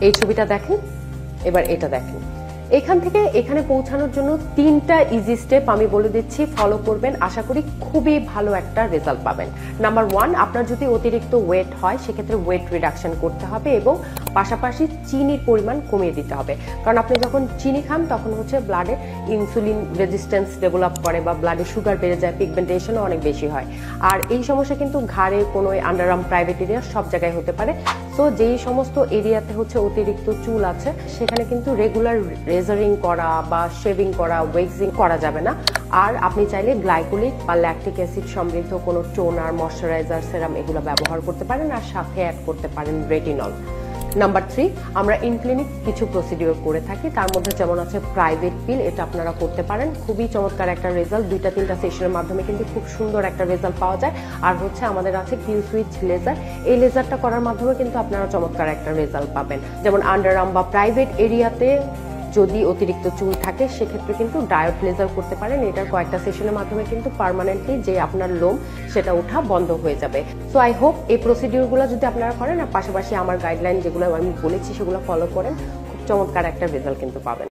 এই ছবিটা দেখেন, এবার এটা দেখেন। এখান থেকে এখানে পৌঁছানোর জন্য 3টা ইজি স্টেপ আমি বলে দিচ্ছি, ফলো করবেন, আশা করি খুবই ভালো একটা রেজাল্ট পাবেন। নাম্বার 1, আপনার যদি অতিরিক্ত ওয়েট হয় সেক্ষেত্রে ওয়েট রিডাকশন করতে হবে এবং পাশাপাশি চিনির পরিমাণ কমিয়ে দিতে হবে। কারণ আপনি যখন চিনি খান তখন হচ্ছে ব্লাডে ইনসুলিন রেজিস্ট্যান্স ডেভেলপ করে বা ব্লাডে সুগার বেড়ে যায়, পিগমেন্টেশনও অনেক বেশি হয়। আর এই সমস্যা কিন্তু ঘাড়ে, কোনো আন্ডারআর্ম, প্রাইভেট এরিয়া সব জায়গায় হতে পারে। সো যেই সমস্ত এরিয়াতে হচ্ছে অতিরিক্ত চুল আছে সেখানে কিন্তু রেগুলার রেজারিং করা বা শেভিং করা, ওয়েক্সিং করা যাবে না। আর আপনি চাইলে গ্লাইকোলিক বা ল্যাকটিক অ্যাসিড সমৃদ্ধ কোনো টোনার, ময়শ্চারাইজার, সেরাম এগুলো ব্যবহার করতে পারেন, আর সাথে অ্যাড করতে পারেন রেটিনল। নাম্বার 3, আমরা ইনক্লিনিক কিছু প্রসিডিওর করে থাকি, তার মধ্যে যেমন আছে প্রাইভেট পিল, এটা আপনারা করতে পারেন, খুবই চমৎকার একটা রেজাল্ট, 2-3টা সেশনের মাধ্যমে কিন্তু খুব সুন্দর একটা রেজাল্ট পাওয়া যায়। আর হচ্ছে আমাদের আছে কিউ সুইচ লেজার, এই লেজারটা করার মাধ্যমে কিন্তু আপনারা চমৎকার একটা রেজাল্ট পাবেন। যেমন আন্ডারআর্ম বা প্রাইভেট এরিয়াতে যদি অতিরিক্ত চুল থাকে সেক্ষেত্রে কিন্তু ডায়োড লেজার করতে পারেন, এটার কয়েকটা সেশনের মাধ্যমে কিন্তু পার্মানেন্টলি যে আপনার লোম সেটা ওঠা বন্ধ হয়ে যাবে। সো আই হোপ এই প্রসিডিওরগুলো যদি আপনারা করেন আর পাশাপাশি আমার গাইডলাইন যেগুলো আমি বলেছি সেগুলো ফলো করেন, খুব চমৎকার একটা রেজাল্ট কিন্তু পাবেন।